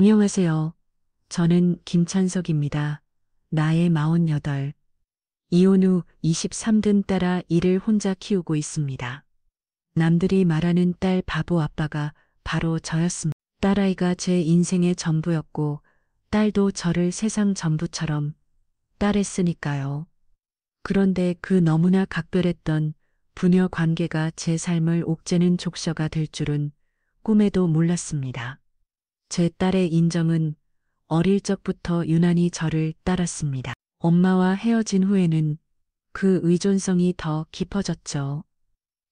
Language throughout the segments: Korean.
안녕하세요. 저는 김찬석입니다. 나이 48. 이혼 후 23든 딸아 이를 혼자 키우고 있습니다. 남들이 말하는 딸 바보 아빠가 바로 저였습니다. 딸아이가 제 인생의 전부였고 딸도 저를 세상 전부처럼 딸했으니까요. 그런데 그 너무나 각별했던 부녀 관계가 제 삶을 옥죄는 족저가 될 줄은 꿈에도 몰랐습니다. 제 딸의 인정은 어릴 적부터 유난히 저를 따랐습니다. 엄마와 헤어진 후에는 그 의존성이 더 깊어졌죠.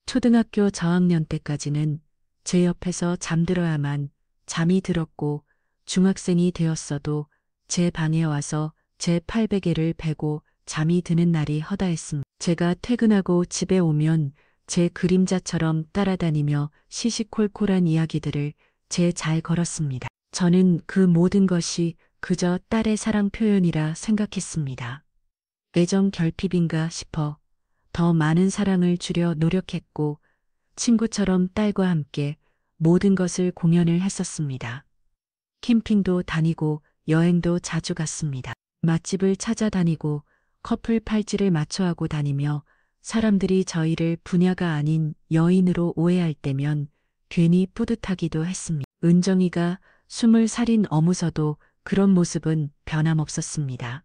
초등학교 저학년 때까지는 제 옆에서 잠들어야만 잠이 들었고 중학생이 되었어도 제 방에 와서 제 팔베개를 베고 잠이 드는 날이 허다했습니다. 제가 퇴근하고 집에 오면 제 그림자처럼 따라다니며 시시콜콜한 이야기들을 제 잘 걸었습니다. 저는 그 모든 것이 그저 딸의 사랑 표현이라 생각했습니다. 애정 결핍인가 싶어 더 많은 사랑을 주려 노력했고 친구처럼 딸과 함께 모든 것을 공연을 했었습니다. 캠핑도 다니고 여행도 자주 갔습니다. 맛집을 찾아다니고 커플 팔찌를 맞춰하고 다니며 사람들이 저희를 부녀가 아닌 여인으로 오해할 때면 괜히 뿌듯하기도 했습니다. 은정이가 20살인 어무서도 그런 모습은 변함없었습니다.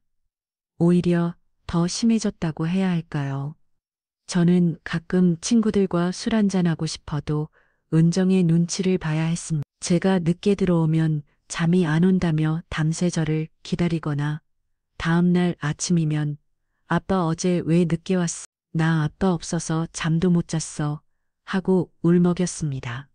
오히려 더 심해졌다고 해야 할까요? 저는 가끔 친구들과 술 한잔하고 싶어도 은정의 눈치를 봐야 했습니다. 제가 늦게 들어오면 잠이 안 온다며 밤새 저를 기다리거나 다음날 아침이면 아빠 어제 왜 늦게 왔어? 나 아빠 없어서 잠도 못 잤어. 하고 울먹였습니다.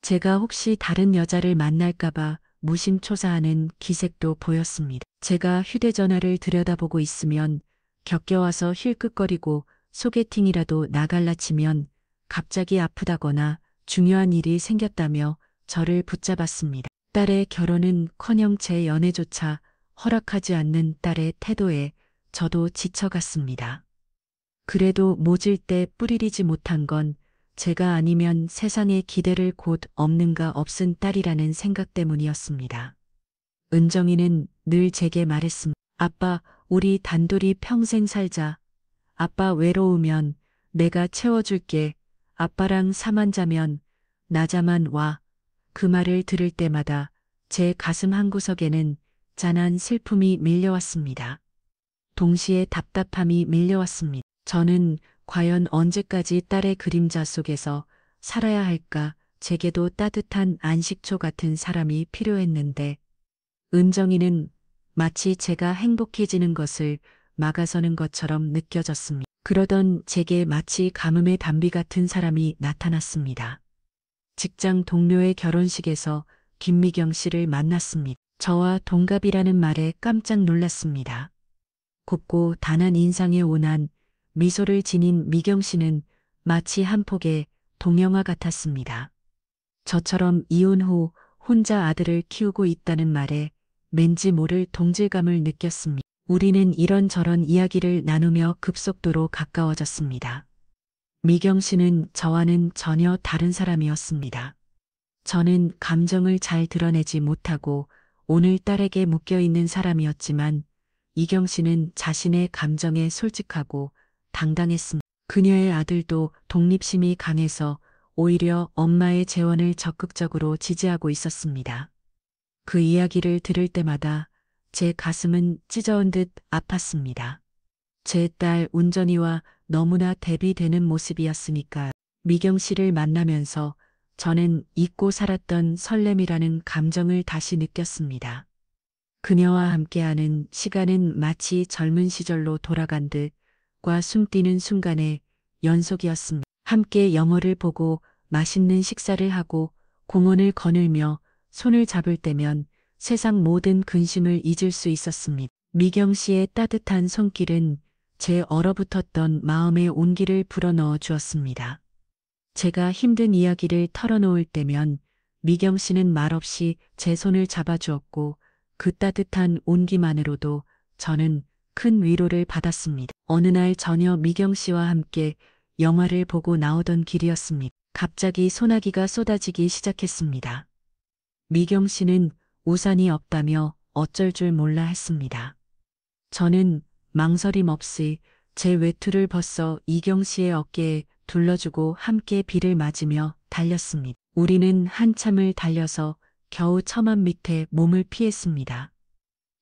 제가 혹시 다른 여자를 만날까봐 무심초사하는 기색도 보였습니다. 제가 휴대전화를 들여다보고 있으면 격겨와서 힐끗거리고 소개팅이라도 나갈라 치면 갑자기 아프다거나 중요한 일이 생겼다며 저를 붙잡았습니다. 딸의 결혼은커녕 제 연애조차 허락하지 않는 딸의 태도에 저도 지쳐갔습니다. 그래도 모질 때 뿌리리지 못한 건 제가 아니면 세상에 기대를 곧 없는가 없은 딸이라는 생각 때문이었습니다. 은정이는 늘 제게 말했습니다. 아빠, 우리 단둘이 평생 살자. 아빠 외로우면 내가 채워줄게. 아빠랑 잠 자면 나 자만 와. 그 말을 들을 때마다 제 가슴 한구석에는 짠한 슬픔이 밀려왔습니다. 동시에 답답함이 밀려왔습니다. 저는 과연 언제까지 딸의 그림자 속에서 살아야 할까? 제게도 따뜻한 안식처 같은 사람이 필요했는데 은정이는 마치 제가 행복해지는 것을 막아서는 것처럼 느껴졌습니다. 그러던 제게 마치 가뭄의 단비 같은 사람이 나타났습니다. 직장 동료의 결혼식에서 김미경 씨를 만났습니다. 저와 동갑이라는 말에 깜짝 놀랐습니다. 곱고 단한 인상에 온한 미소를 지닌 미경 씨는 마치 한 폭의 동영화 같았습니다. 저처럼 이혼 후 혼자 아들을 키우고 있다는 말에 왠지 모를 동질감을 느꼈습니다. 우리는 이런저런 이야기를 나누며 급속도로 가까워졌습니다. 미경 씨는 저와는 전혀 다른 사람이었습니다. 저는 감정을 잘 드러내지 못하고 오늘 딸에게 묶여있는 사람이었지만 이경 씨는 자신의 감정에 솔직하고 당당했습니다. 그녀의 아들도 독립심이 강해서 오히려 엄마의 재혼을 적극적으로 지지하고 있었습니다. 그 이야기를 들을 때마다 제 가슴은 찢어온 듯 아팠습니다. 제 딸 운전이와 너무나 대비되는 모습이었으니까 미경 씨를 만나면서 저는 잊고 살았던 설렘이라는 감정을 다시 느꼈습니다. 그녀와 함께하는 시간은 마치 젊은 시절로 돌아간 듯과 숨뛰는 순간의 연속이었습니다. 함께 영화를 보고 맛있는 식사를 하고 공원을 거닐며 손을 잡을 때면 세상 모든 근심을 잊을 수 있었습니다. 미경 씨의 따뜻한 손길은 제 얼어붙었던 마음의 온기를 불어넣어 주었습니다. 제가 힘든 이야기를 털어놓을 때면 미경 씨는 말없이 제 손을 잡아주었고 그 따뜻한 온기만으로도 저는 큰 위로를 받았습니다. 어느 날 저녁 미경 씨와 함께 영화를 보고 나오던 길이었습니다. 갑자기 소나기가 쏟아지기 시작했습니다. 미경 씨는 우산이 없다며 어쩔 줄 몰라 했습니다. 저는 망설임 없이 제 외투를 벗어 이경 씨의 어깨에 둘러주고 함께 비를 맞으며 달렸습니다. 우리는 한참을 달려서 겨우 처만 밑에 몸을 피했습니다.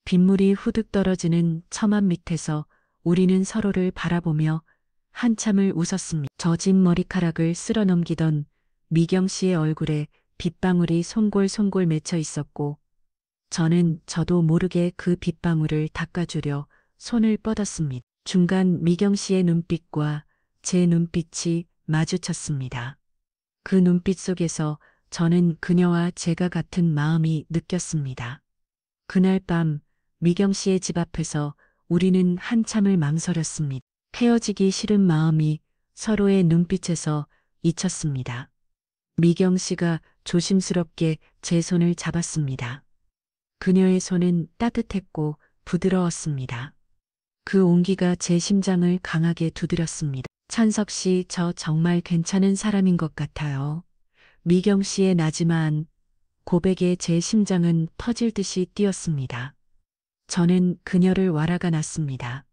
빗물이 후득 떨어지는 처만 밑에서 우리는 서로를 바라보며 한참을 웃었습니다. 젖은 머리카락을 쓸어 넘기던 미경 씨의 얼굴에 빗방울이 송골송골 맺혀 있었고 저는 저도 모르게 그 빗방울을 닦아주려 손을 뻗었습니다. 중간 미경 씨의 눈빛과 제 눈빛이 마주쳤습니다. 그 눈빛 속에서 저는 그녀와 제가 같은 마음이 느꼈습니다. 그날 밤 미경 씨의 집 앞에서 우리는 한참을 망설였습니다. 헤어지기 싫은 마음이 서로의 눈빛에서 잊혔습니다. 미경 씨가 조심스럽게 제 손을 잡았습니다. 그녀의 손은 따뜻했고 부드러웠습니다. 그 온기가 제 심장을 강하게 두드렸습니다. 찬석 씨, 저 정말 괜찮은 사람인 것 같아요. 미경 씨의 나지막한 고백에 제 심장은 터질 듯이 뛰었습니다. 저는 그녀를 와라가 났습니다.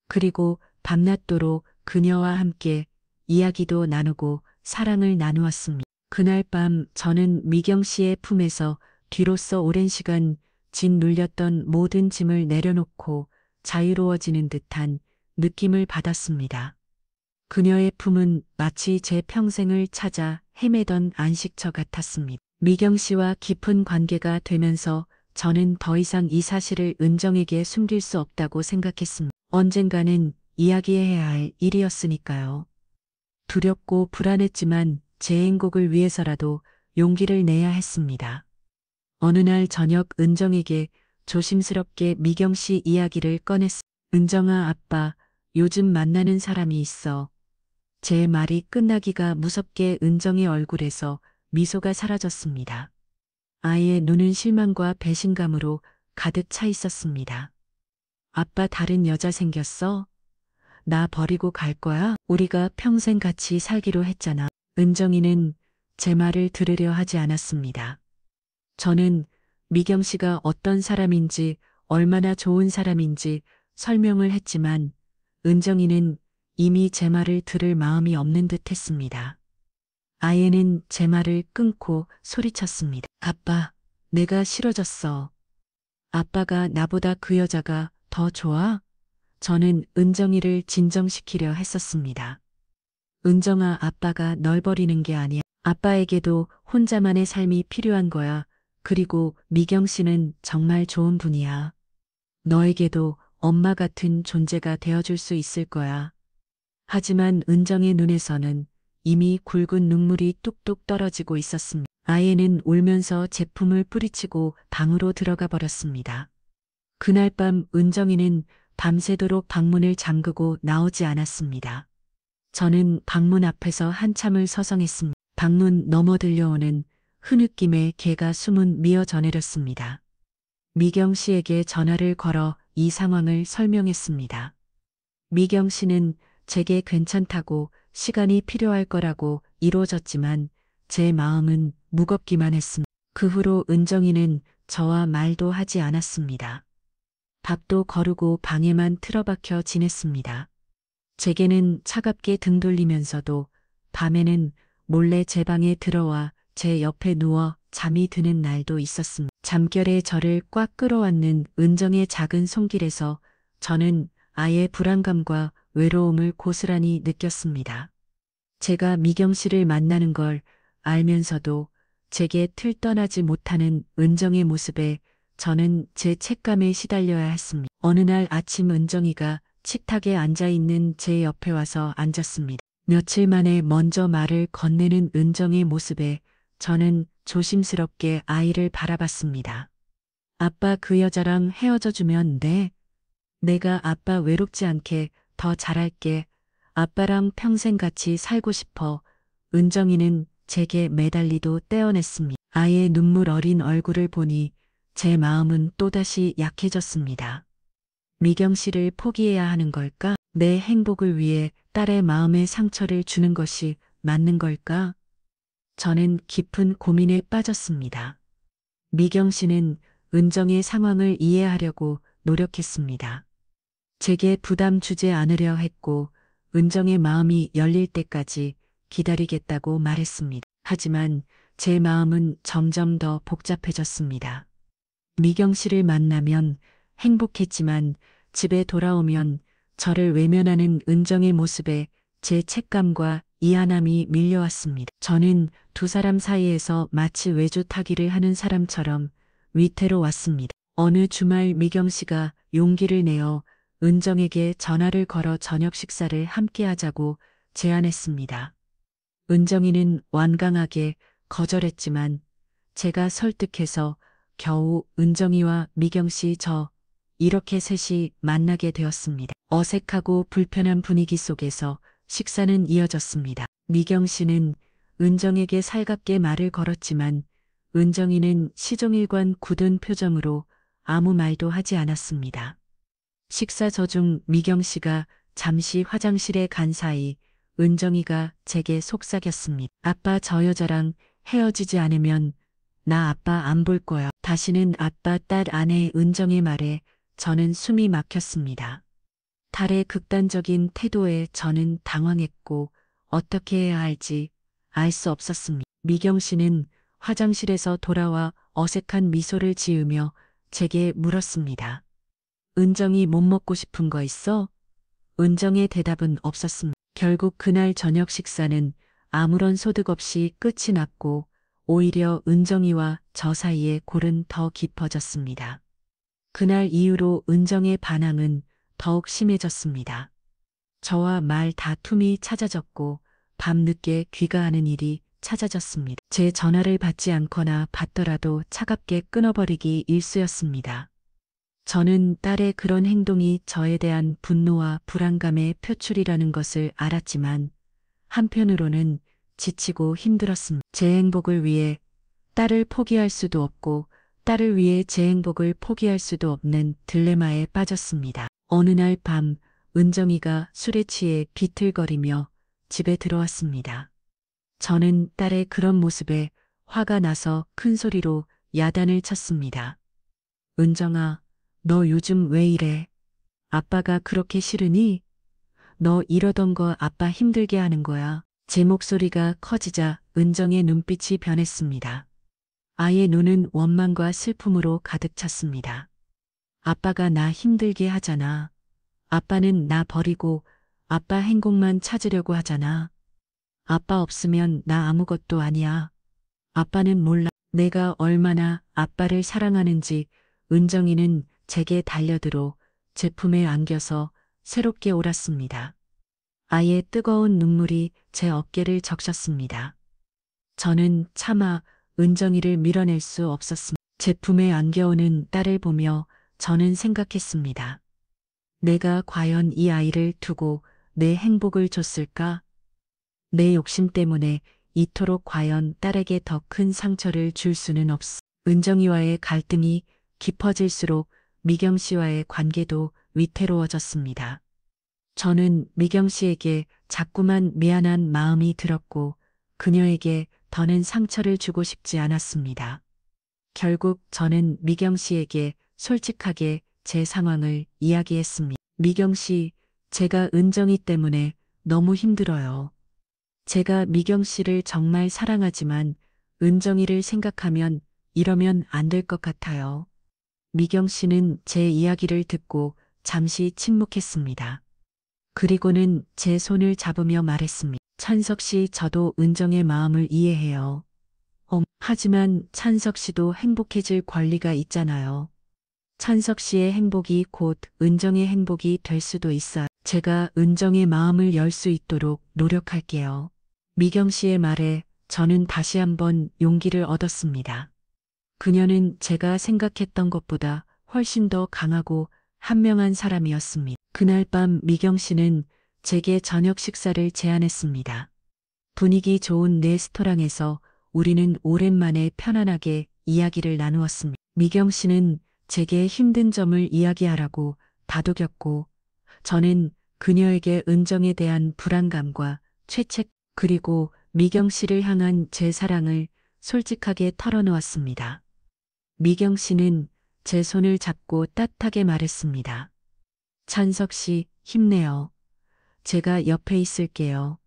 그리고 밤낮도록 그녀와 함께 이야기도 나누고 사랑을 나누었습니다. 그날 밤 저는 미경 씨의 품에서 뒤로써 오랜 시간 짓눌렸던 모든 짐을 내려놓고 자유로워지는 듯한 느낌을 받았습니다. 그녀의 품은 마치 제 평생을 찾아 헤매던 안식처 같았습니다. 미경 씨와 깊은 관계가 되면서 저는 더 이상 이 사실을 은정에게 숨길 수 없다고 생각했습니다. 언젠가는 이야기해야 할 일이었으니까요. 두렵고 불안했지만 제 행복을 위해서라도 용기를 내야 했습니다. 어느 날 저녁 은정에게 조심스럽게 미경 씨 이야기를 꺼냈습니다. 은정아, 아빠, 요즘 만나는 사람이 있어. 제 말이 끝나기가 무섭게 은정의 얼굴에서 미소가 사라졌습니다. 아이의 눈은 실망과 배신감으로 가득 차 있었습니다. 아빠, 다른 여자 생겼어? 나 버리고 갈 거야? 우리가 평생 같이 살기로 했잖아. 은정이는 제 말을 들으려 하지 않았습니다. 저는 미경 씨가 어떤 사람인지, 얼마나 좋은 사람인지 설명을 했지만 은정이는 이미 제 말을 들을 마음이 없는 듯 했습니다. 아이는 제 말을 끊고 소리쳤습니다. 아빠, 내가 싫어졌어. 아빠가 나보다 그 여자가 더 좋아? 저는 은정이를 진정시키려 했었습니다. 은정아, 아빠가 널 버리는 게 아니야. 아빠에게도 혼자만의 삶이 필요한 거야. 그리고 미경 씨는 정말 좋은 분이야. 너에게도 엄마 같은 존재가 되어줄 수 있을 거야. 하지만 은정의 눈에서는 이미 굵은 눈물이 뚝뚝 떨어지고 있었습니다. 아이는 울면서 제품을 뿌리치고 방으로 들어가 버렸습니다. 그날 밤 은정이는 밤새도록 방문을 잠그고 나오지 않았습니다. 저는 방문 앞에서 한참을 서성했습니다. 방문 너머 들려오는 흐느낌에 개가 숨은 미어 전해렸습니다. 미경 씨에게 전화를 걸어 이 상황을 설명했습니다. 미경 씨는 제게 괜찮다고 시간이 필요할 거라고 이루어졌지만 제 마음은 무겁기만 했습니다. 그 후로 은정이는 저와 말도 하지 않았습니다. 밥도 거르고 방에만 틀어박혀 지냈습니다. 제게는 차갑게 등 돌리면서도 밤에는 몰래 제 방에 들어와 제 옆에 누워 잠이 드는 날도 있었습니다. 잠결에 저를 꽉 끌어안는 은정의 작은 손길에서 저는 아이의 불안감과 외로움을 고스란히 느꼈습니다. 제가 미경 씨를 만나는 걸 알면서도 제게 틀떠나지 못하는 은정의 모습에 저는 제 책감에 시달려야 했습니다. 어느 날 아침 은정이가 식탁에 앉아있는 제 옆에 와서 앉았습니다. 며칠 만에 먼저 말을 건네는 은정의 모습에 저는 조심스럽게 아이를 바라봤습니다. 아빠, 그 여자랑 헤어져 주면 돼. 내가 아빠 외롭지 않게 더 잘할게. 아빠랑 평생 같이 살고 싶어. 은정이는 제게 매달리도 떼어냈습니다. 아이의 눈물 어린 얼굴을 보니 제 마음은 또다시 약해졌습니다. 미경 씨를 포기해야 하는 걸까? 내 행복을 위해 딸의 마음에 상처를 주는 것이 맞는 걸까? 저는 깊은 고민에 빠졌습니다. 미경 씨는 은정의 상황을 이해하려고 노력했습니다. 제게 부담 주지 않으려 했고 은정의 마음이 열릴 때까지 기다리겠다고 말했습니다. 하지만 제 마음은 점점 더 복잡해졌습니다. 미경 씨를 만나면 행복했지만 집에 돌아오면 저를 외면하는 은정의 모습에 제 책감과 이안함이 밀려왔습니다. 저는 두 사람 사이에서 마치 외주 타기를 하는 사람처럼 위태로웠습니다. 어느 주말 미경 씨가 용기를 내어 은정에게 전화를 걸어 저녁 식사를 함께 하자고 제안했습니다. 은정이는 완강하게 거절했지만 제가 설득해서 겨우 은정이와 미경 씨 이렇게 셋이 만나게 되었습니다. 어색하고 불편한 분위기 속에서 식사는 이어졌습니다. 미경 씨는 은정에게 살갑게 말을 걸었지만 은정이는 시종일관 굳은 표정으로 아무 말도 하지 않았습니다. 식사 저중 미경 씨가 잠시 화장실에 간 사이 은정이가 제게 속삭였습니다. 아빠 저 여자랑 헤어지지 않으면 나 아빠 안 볼 거야. 다시는 아빠 딸 아내 은정의 말에 저는 숨이 막혔습니다. 딸의 극단적인 태도에 저는 당황했고 어떻게 해야 할지 알 수 없었습니다. 미경 씨는 화장실에서 돌아와 어색한 미소를 지으며 제게 물었습니다. 은정이 못 먹고 싶은 거 있어? 은정의 대답은 없었습니다. 결국 그날 저녁 식사는 아무런 소득 없이 끝이 났고 오히려 은정이와 저 사이의 골은 더 깊어졌습니다. 그날 이후로 은정의 반항은 더욱 심해졌습니다. 저와 말 다툼이 찾아졌고 밤늦게 귀가하는 일이 찾아졌습니다. 제 전화를 받지 않거나 받더라도 차갑게 끊어버리기 일쑤였습니다. 저는 딸의 그런 행동이 저에 대한 분노와 불안감의 표출이라는 것을 알았지만 한편으로는 지치고 힘들었습니다. 제 행복을 위해 딸을 포기할 수도 없고 딸을 위해 제 행복을 포기할 수도 없는 딜레마에 빠졌습니다. 어느 날 밤 은정이가 술에 취해 비틀거리며 집에 들어왔습니다. 저는 딸의 그런 모습에 화가 나서 큰 소리로 야단을 쳤습니다. 은정아, 너 요즘 왜 이래? 아빠가 그렇게 싫으니? 너 이러던 거 아빠 힘들게 하는 거야. 제 목소리가 커지자 은정의 눈빛이 변했습니다. 아이의 눈은 원망과 슬픔으로 가득 찼습니다. 아빠가 나 힘들게 하잖아. 아빠는 나 버리고 아빠 행복만 찾으려고 하잖아. 아빠 없으면 나 아무것도 아니야. 아빠는 몰라. 내가 얼마나 아빠를 사랑하는지. 은정이는 제게 달려들어 제 품에 안겨서 새롭게 옳았습니다. 아이의 뜨거운 눈물이 제 어깨를 적셨습니다. 저는 차마 은정이를 밀어낼 수 없었습니다. 제 품에 안겨오는 딸을 보며 저는 생각했습니다. 내가 과연 이 아이를 두고 내 행복을 줬을까? 내 욕심 때문에 이토록 과연 딸에게 더 큰 상처를 줄 수는 없어. 은정이와의 갈등이 깊어질수록 미경 씨와의 관계도 위태로워졌습니다. 저는 미경 씨에게 자꾸만 미안한 마음이 들었고 그녀에게 더는 상처를 주고 싶지 않았습니다. 결국 저는 미경 씨에게 솔직하게 제 상황을 이야기했습니다. 미경 씨, 제가 은정이 때문에 너무 힘들어요. 제가 미경 씨를 정말 사랑하지만 은정이를 생각하면 이러면 안 될 것 같아요. 미경 씨는 제 이야기를 듣고 잠시 침묵했습니다. 그리고는 제 손을 잡으며 말했습니다. 찬석 씨, 저도 은정의 마음을 이해해요. 하지만 찬석 씨도 행복해질 권리가 있잖아요. 찬석 씨의 행복이 곧 은정의 행복이 될 수도 있어요. 제가 은정의 마음을 열 수 있도록 노력할게요. 미경 씨의 말에 저는 다시 한번 용기를 얻었습니다. 그녀는 제가 생각했던 것보다 훨씬 더 강하고 현명한 사람이었습니다. 그날 밤 미경 씨는 제게 저녁 식사를 제안했습니다. 분위기 좋은 레스토랑에서 우리는 오랜만에 편안하게 이야기를 나누었습니다. 미경 씨는 제게 힘든 점을 이야기하라고 다독였고 저는 그녀에게 은정에 대한 불안감과 죄책 그리고 미경 씨를 향한 제 사랑을 솔직하게 털어놓았습니다. 미경 씨는 제 손을 잡고 따뜻하게 말했습니다. 찬석 씨, 힘내요. 제가 옆에 있을게요.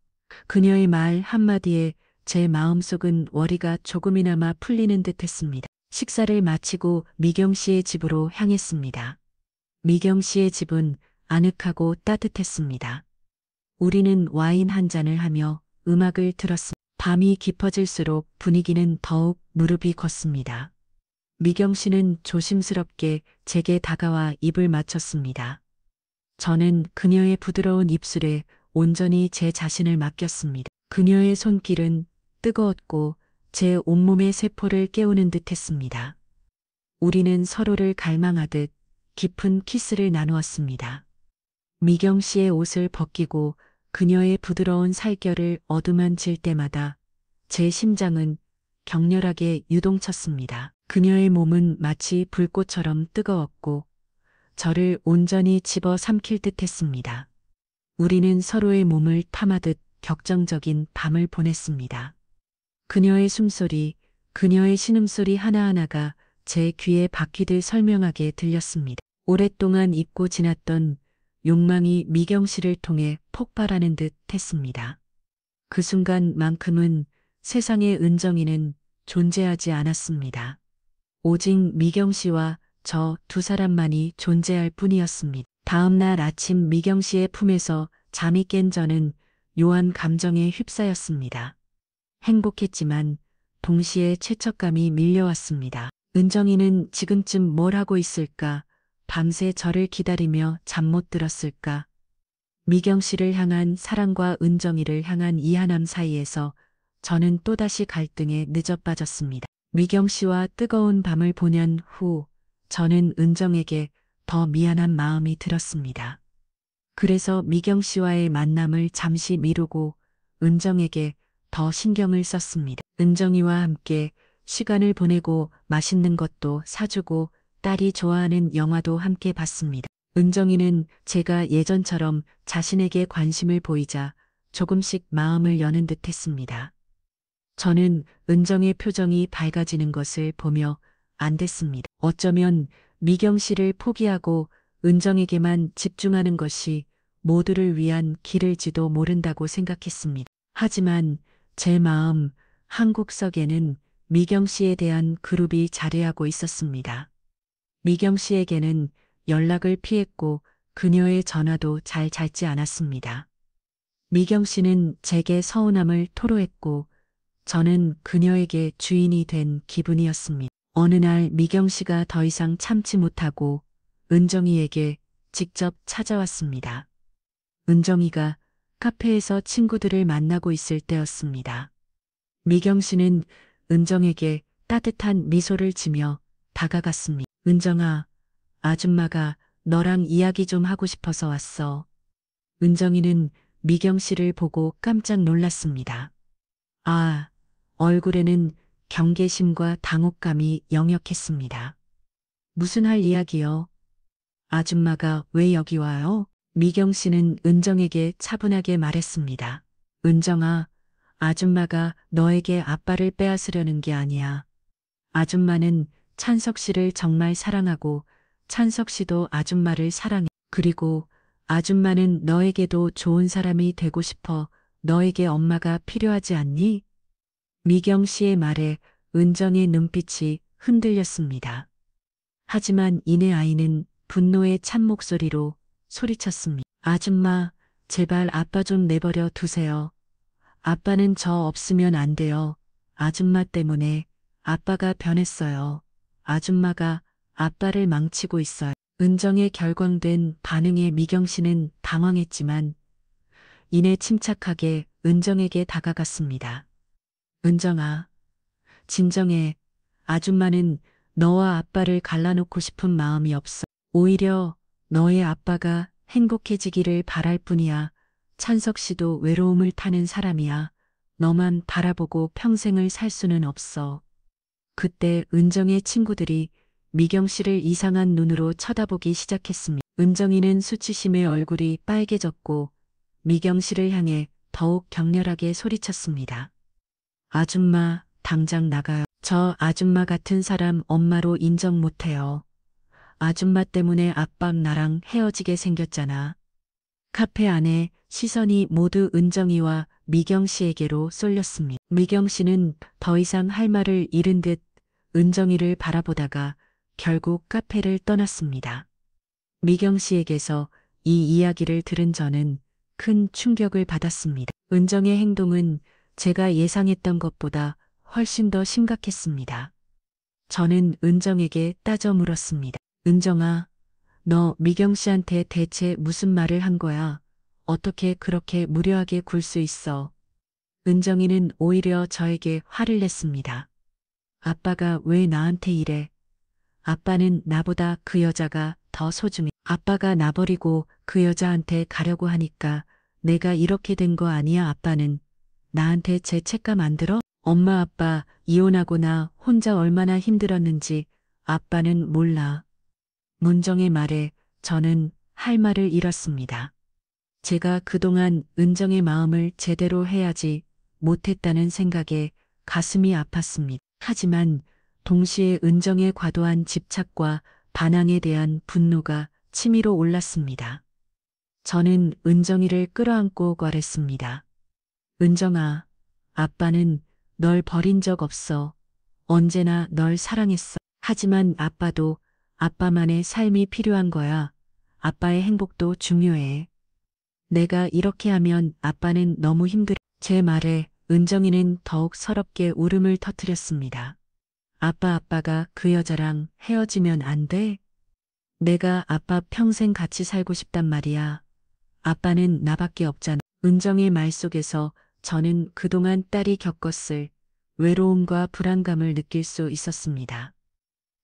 그녀의 말 한마디에 제 마음속은 월이가 조금이나마 풀리는 듯 했습니다. 식사를 마치고 미경 씨의 집으로 향했습니다. 미경 씨의 집은 아늑하고 따뜻했습니다. 우리는 와인 한 잔을 하며 음악을 들었습니다. 밤이 깊어질수록 분위기는 더욱 무릎이 걷습니다. 미경 씨는 조심스럽게 제게 다가와 입을 맞췄습니다. 저는 그녀의 부드러운 입술에 온전히 제 자신을 맡겼습니다. 그녀의 손길은 뜨거웠고 제 온몸의 세포를 깨우는 듯 했습니다. 우리는 서로를 갈망하듯 깊은 키스를 나누었습니다. 미경 씨의 옷을 벗기고 그녀의 부드러운 살결을 어루만질 때마다 제 심장은 격렬하게 유동쳤습니다. 그녀의 몸은 마치 불꽃처럼 뜨거웠고 저를 온전히 집어삼킬 듯 했습니다. 우리는 서로의 몸을 탐하듯 격정적인 밤을 보냈습니다. 그녀의 숨소리, 그녀의 신음소리 하나하나가 제 귀에 바퀴들 설명하게 들렸습니다. 오랫동안 잊고 지났던 욕망이 미경 씨를 통해 폭발하는 듯 했습니다. 그 순간만큼은 세상에 은정이는 존재하지 않았습니다. 오직 미경 씨와 저 두 사람만이 존재할 뿐이었습니다. 다음 날 아침 미경 씨의 품에서 잠이 깬 저는 묘한 감정에 휩싸였습니다. 행복했지만 동시에 죄책감이 밀려왔습니다. 은정이는 지금쯤 뭘 하고 있을까? 밤새 저를 기다리며 잠 못 들었을까? 미경 씨를 향한 사랑과 은정이를 향한 이하남 사이에서 저는 또다시 갈등에 늦어빠졌습니다. 미경 씨와 뜨거운 밤을 보낸 후 저는 은정에게 더 미안한 마음이 들었습니다. 그래서 미경 씨와의 만남을 잠시 미루고 은정에게 더 신경을 썼습니다. 은정이와 함께 시간을 보내고 맛있는 것도 사주고 딸이 좋아하는 영화도 함께 봤습니다. 은정이는 제가 예전처럼 자신에게 관심을 보이자 조금씩 마음을 여는 듯 했습니다. 저는 은정의 표정이 밝아지는 것을 보며 안 됐습니다. 어쩌면 미경 씨를 포기하고 은정에게만 집중하는 것이 모두를 위한 길일지도 모른다고 생각했습니다. 하지만 제 마음 한구석에는 미경 씨에 대한 그룹이 자리하고 있었습니다. 미경 씨에게는 연락을 피했고 그녀의 전화도 잘 잡지 않았습니다. 미경 씨는 제게 서운함을 토로했고 저는 그녀에게 주인이 된 기분이었습니다. 어느 날 미경 씨가 더 이상 참지 못하고 은정이에게 직접 찾아왔습니다. 은정이가 카페에서 친구들을 만나고 있을 때였습니다. 미경 씨는 은정에게 따뜻한 미소를 지며 다가갔습니다. 은정아, 아줌마가 너랑 이야기 좀 하고 싶어서 왔어. 은정이는 미경 씨를 보고 깜짝 놀랐습니다. 아, 얼굴에는 경계심과 당혹감이 역력했습니다. 무슨 할 이야기요? 아줌마가 왜 여기 와요? 미경 씨는 은정에게 차분하게 말했습니다. 은정아, 아줌마가 너에게 아빠를 빼앗으려는 게 아니야. 아줌마는 찬석 씨를 정말 사랑하고 찬석 씨도 아줌마를 사랑해. 그리고 아줌마는 너에게도 좋은 사람이 되고 싶어. 너에게 엄마가 필요하지 않니? 미경 씨의 말에 은정의 눈빛이 흔들렸습니다. 하지만 이내 아이는 분노의 찬 목소리로 소리쳤습니다. 아줌마, 제발 아빠 좀 내버려 두세요. 아빠는 저 없으면 안 돼요. 아줌마 때문에 아빠가 변했어요. 아줌마가 아빠를 망치고 있어요. 은정의 결광된 반응에 미경 씨는 당황했지만 이내 침착하게 은정에게 다가갔습니다. 은정아, 진정해. 아줌마는 너와 아빠를 갈라놓고 싶은 마음이 없어. 오히려 너의 아빠가 행복해지기를 바랄 뿐이야. 찬석 씨도 외로움을 타는 사람이야. 너만 바라보고 평생을 살 수는 없어. 그때 은정의 친구들이 미경 씨를 이상한 눈으로 쳐다보기 시작했습니다. 은정이는 수치심에 얼굴이 빨개졌고 미경 씨를 향해 더욱 격렬하게 소리쳤습니다. 아줌마, 당장 나가요. 저 아줌마 같은 사람 엄마로 인정 못해요. 아줌마 때문에 아빠랑 나랑 헤어지게 생겼잖아. 카페 안에 시선이 모두 은정이와 미경 씨에게로 쏠렸습니다. 미경 씨는 더 이상 할 말을 잃은 듯 은정이를 바라보다가 결국 카페를 떠났습니다. 미경 씨에게서 이 이야기를 들은 저는 큰 충격을 받았습니다. 은정의 행동은 제가 예상했던 것보다 훨씬 더 심각했습니다. 저는 은정에게 따져 물었습니다. 은정아, 너 미경 씨한테 대체 무슨 말을 한 거야? 어떻게 그렇게 무료하게 굴 수 있어? 은정이는 오히려 저에게 화를 냈습니다. 아빠가 왜 나한테 이래? 아빠는 나보다 그 여자가 더 소중해. 아빠가 나 버리고 그 여자한테 가려고 하니까 내가 이렇게 된 거 아니야? 아빠는 나한테 죄책감 안 들어? 엄마 아빠 이혼하고 나 혼자 얼마나 힘들었는지 아빠는 몰라. 문정의 말에 저는 할 말을 잃었습니다. 제가 그동안 은정의 마음을 제대로 해야지 못했다는 생각에 가슴이 아팠습니다. 하지만 동시에 은정의 과도한 집착과 반항에 대한 분노가 치밀어 올랐습니다. 저는 은정이를 끌어안고 말했습니다. 은정아, 아빠는 널 버린 적 없어. 언제나 널 사랑했어. 하지만 아빠도 아빠만의 삶이 필요한 거야. 아빠의 행복도 중요해. 내가 이렇게 하면 아빠는 너무 힘들어. 제 말에 은정이는 더욱 서럽게 울음을 터뜨렸습니다. 아빠가 그 여자랑 헤어지면 안 돼? 내가 아빠 평생 같이 살고 싶단 말이야. 아빠는 나밖에 없잖아. 은정의 말 속에서 저는 그동안 딸이 겪었을 외로움과 불안감을 느낄 수 있었습니다.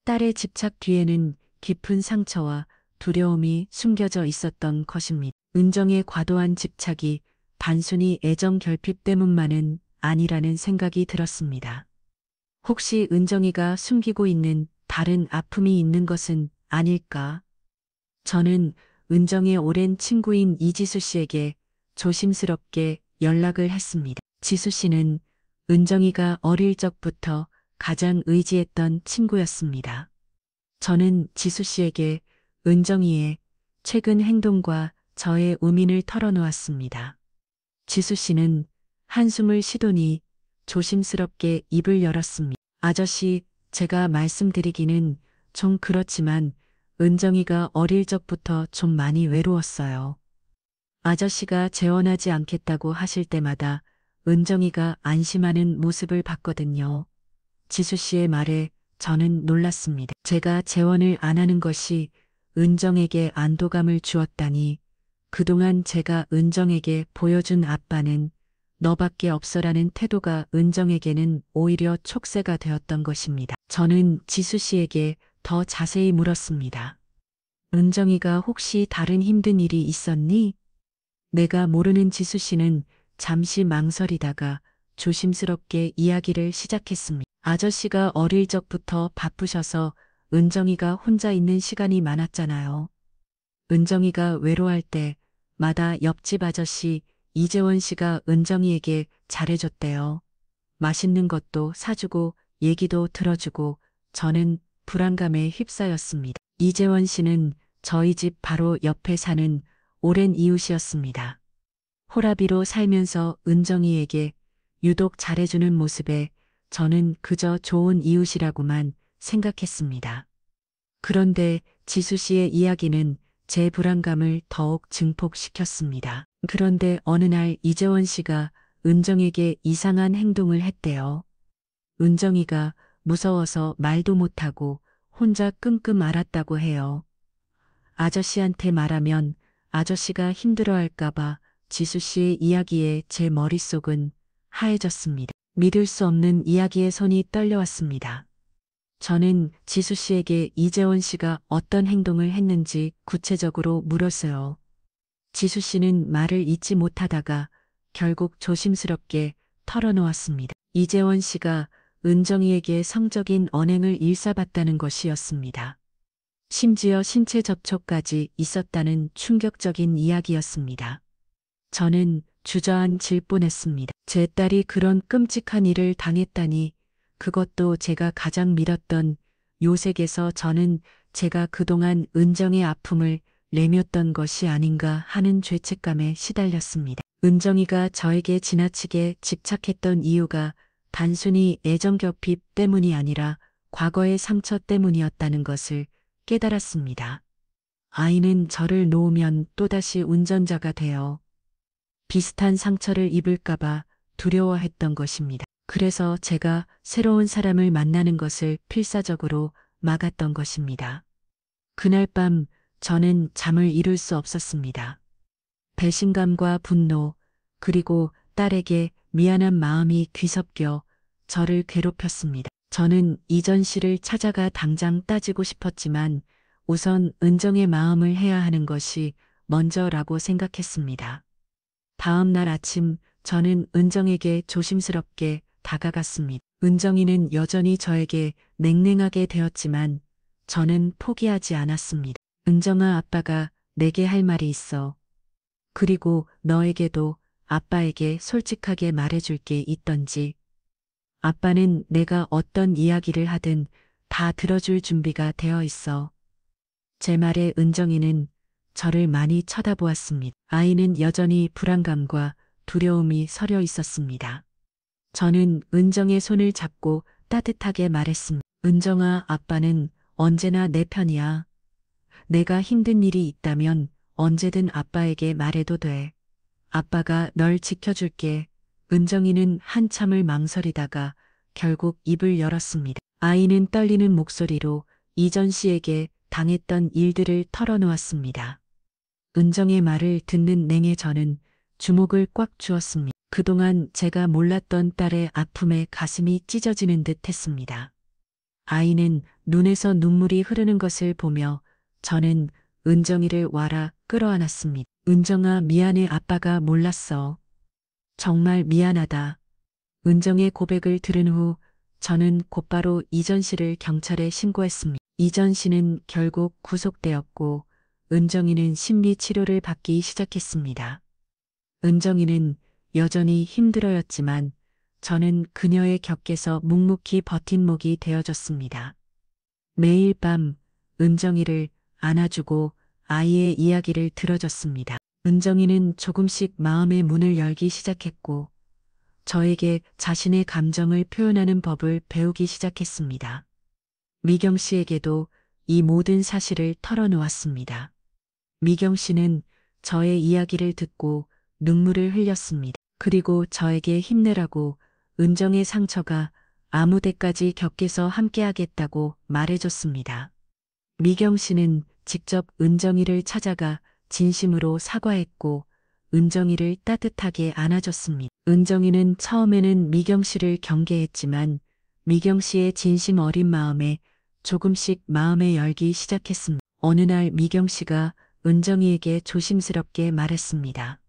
딸의 집착 뒤에는 깊은 상처와 두려움이 숨겨져 있었던 것입니다. 은정의 과도한 집착이 단순히 애정 결핍 때문만은 아니라는 생각이 들었습니다. 혹시 은정이가 숨기고 있는 다른 아픔이 있는 것은 아닐까? 저는 은정의 오랜 친구인 이지수 씨에게 조심스럽게 연락을 했습니다. 지수 씨는 은정이가 어릴 적부터 가장 의지했던 친구였습니다. 저는 지수 씨에게 은정이의 최근 행동과 저의 우민을 털어놓았습니다. 지수 씨는 한숨을 쉬더니 조심스럽게 입을 열었습니다. 아저씨, 제가 말씀드리기는 좀 그렇지만 은정이가 어릴 적부터 좀 많이 외로웠어요. 아저씨가 재혼하지 않겠다고 하실 때마다 은정이가 안심하는 모습을 봤거든요. 지수 씨의 말에 저는 놀랐습니다. 제가 재혼을 안 하는 것이 은정에게 안도감을 주었다니 그동안 제가 은정에게 보여준 아빠는 너밖에 없어라는 태도가 은정에게는 오히려 촉새가 되었던 것입니다. 저는 지수 씨에게 더 자세히 물었습니다. 은정이가 혹시 다른 힘든 일이 있었니? 내가 모르는 지수 씨는 잠시 망설이다가 조심스럽게 이야기를 시작했습니다. 아저씨가 어릴 적부터 바쁘셔서 은정이가 혼자 있는 시간이 많았잖아요. 은정이가 외로워할 때마다 옆집 아저씨 이재원 씨가 은정이에게 잘해줬대요. 맛있는 것도 사주고 얘기도 들어주고 저는 불안감에 휩싸였습니다. 이재원 씨는 저희 집 바로 옆에 사는 오랜 이웃이었습니다. 호라비로 살면서 은정이에게 유독 잘해주는 모습에 저는 그저 좋은 이웃이라고만 생각했습니다. 그런데 지수 씨의 이야기는 제 불안감을 더욱 증폭시켰습니다. 그런데 어느 날 이재원 씨가 은정에게 이상한 행동을 했대요. 은정이가 무서워서 말도 못하고 혼자 끙끙 앓았다고 해요. 아저씨한테 말하면 아저씨가 힘들어할까봐 지수 씨의 이야기에 제 머릿속은 하얘졌습니다. 믿을 수 없는 이야기에 손이 떨려왔습니다. 저는 지수 씨에게 이재원 씨가 어떤 행동을 했는지 구체적으로 물었어요. 지수 씨는 말을 잇지 못하다가 결국 조심스럽게 털어놓았습니다. 이재원 씨가 은정이에게 성적인 언행을 일삼았다는 것이었습니다. 심지어 신체 접촉까지 있었다는 충격적인 이야기였습니다. 저는 주저앉을 뻔했습니다. 제 딸이 그런 끔찍한 일을 당했다니 그것도 제가 가장 믿었던 요색에서 저는 제가 그동안 은정의 아픔을 내녔던 것이 아닌가 하는 죄책감에 시달렸습니다. 은정이가 저에게 지나치게 집착했던 이유가 단순히 애정 결핍 때문이 아니라 과거의 상처 때문이었다는 것을 깨달았습니다. 아이는 저를 놓으면 또다시 운전자가 되어 비슷한 상처를 입을까봐 두려워했던 것입니다. 그래서 제가 새로운 사람을 만나는 것을 필사적으로 막았던 것입니다. 그날 밤 저는 잠을 이룰 수 없었습니다. 배신감과 분노, 그리고 딸에게 미안한 마음이 뒤섞여 저를 괴롭혔습니다. 저는 이전 씨를 찾아가 당장 따지고 싶었지만 우선 은정의 마음을 해야 하는 것이 먼저라고 생각했습니다. 다음 날 아침 저는 은정에게 조심스럽게 다가갔습니다. 은정이는 여전히 저에게 냉랭하게 되었지만 저는 포기하지 않았습니다. 은정아, 아빠가 내게 할 말이 있어. 그리고 너에게도 아빠에게 솔직하게 말해줄 게 있던지. 아빠는 내가 어떤 이야기를 하든 다 들어줄 준비가 되어 있어. 제 말에 은정이는 저를 많이 쳐다보았습니다. 아이는 여전히 불안감과 두려움이 서려 있었습니다. 저는 은정의 손을 잡고 따뜻하게 말했습니다. 은정아, 아빠는 언제나 내 편이야. 내가 힘든 일이 있다면 언제든 아빠에게 말해도 돼. 아빠가 널 지켜줄게. 은정이는 한참을 망설이다가 결국 입을 열었습니다. 아이는 떨리는 목소리로 이전 씨에게 당했던 일들을 털어놓았습니다. 은정의 말을 듣는 내내 저는 주목을 꽉 쥐었습니다. 그동안 제가 몰랐던 딸의 아픔에 가슴이 찢어지는 듯 했습니다. 아이는 눈에서 눈물이 흐르는 것을 보며 저는 은정이를 와라 끌어안았습니다. 은정아, 미안해. 아빠가 몰랐어. 정말 미안하다. 은정의 고백을 들은 후 저는 곧바로 이전 씨를 경찰에 신고했습니다. 이전 씨는 결국 구속되었고 은정이는 심리 치료를 받기 시작했습니다. 은정이는 여전히 힘들어였지만 저는 그녀의 곁에서 묵묵히 버팀목이 되어줬습니다. 매일 밤 은정이를 안아주고 아이의 이야기를 들어줬습니다. 은정이는 조금씩 마음의 문을 열기 시작했고 저에게 자신의 감정을 표현하는 법을 배우기 시작했습니다. 미경 씨에게도 이 모든 사실을 털어놓았습니다. 미경 씨는 저의 이야기를 듣고 눈물을 흘렸습니다. 그리고 저에게 힘내라고 은정의 상처가 아무 데까지 곁에서 함께하겠다고 말해줬습니다. 미경 씨는 직접 은정이를 찾아가 진심으로 사과했고 은정이를 따뜻하게 안아줬습니다. 은정이는 처음에는 미경 씨를 경계했지만 미경 씨의 진심 어린 마음에 조금씩 마음을 열기 시작했습니다. 어느 날 미경 씨가 은정이에게 조심스럽게 말했습니다.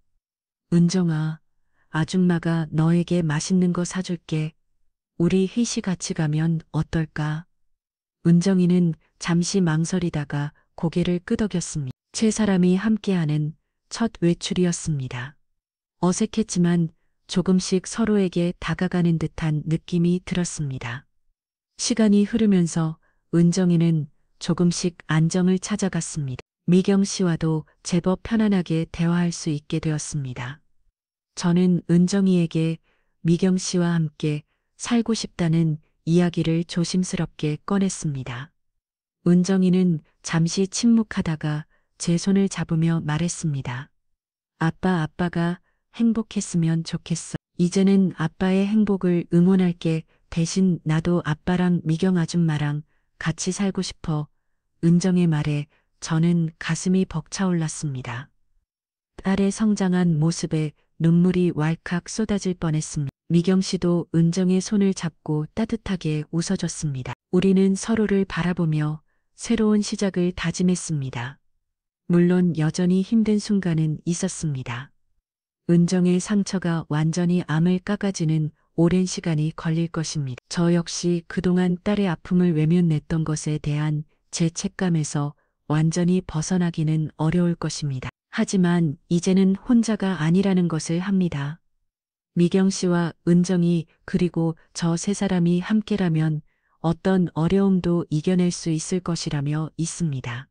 은정아, 아줌마가 너에게 맛있는 거 사줄게. 우리 희시 같이 가면 어떨까? 은정이는 잠시 망설이다가 고개를 끄덕였습니다. 세 사람이 함께하는 첫 외출이었습니다. 어색했지만 조금씩 서로에게 다가가는 듯한 느낌이 들었습니다. 시간이 흐르면서 은정이는 조금씩 안정을 찾아갔습니다. 미경 씨와도 제법 편안하게 대화할 수 있게 되었습니다. 저는 은정이에게 미경 씨와 함께 살고 싶다는 이야기를 조심스럽게 꺼냈습니다. 은정이는 잠시 침묵하다가 제 손을 잡으며 말했습니다. 아빠가 행복했으면 좋겠어. 이제는 아빠의 행복을 응원할게. 대신 나도 아빠랑 미경 아줌마랑 같이 살고 싶어. 은정의 말에 저는 가슴이 벅차올랐습니다. 딸의 성장한 모습에 눈물이 왈칵 쏟아질 뻔했습니다. 미경 씨도 은정의 손을 잡고 따뜻하게 웃어줬습니다. 우리는 서로를 바라보며 새로운 시작을 다짐했습니다. 물론 여전히 힘든 순간은 있었습니다. 은정의 상처가 완전히 암을 깎아지는 오랜 시간이 걸릴 것입니다. 저 역시 그동안 딸의 아픔을 외면했던 것에 대한 제 책감에서 완전히 벗어나기는 어려울 것입니다. 하지만 이제는 혼자가 아니라는 것을 합니다. 미경 씨와 은정이 그리고 저 세 사람이 함께라면 어떤 어려움도 이겨낼 수 있을 것이라며 있습니다.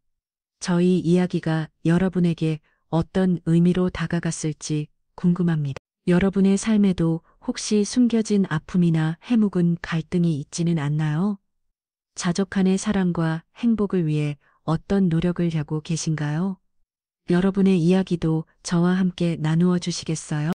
저희 이야기가 여러분에게 어떤 의미로 다가갔을지 궁금합니다. 여러분의 삶에도 혹시 숨겨진 아픔이나 해묵은 갈등이 있지는 않나요? 자적한의 사랑과 행복을 위해 어떤 노력을 하고 계신가요? 여러분의 이야기도 저와 함께 나누어 주시겠어요?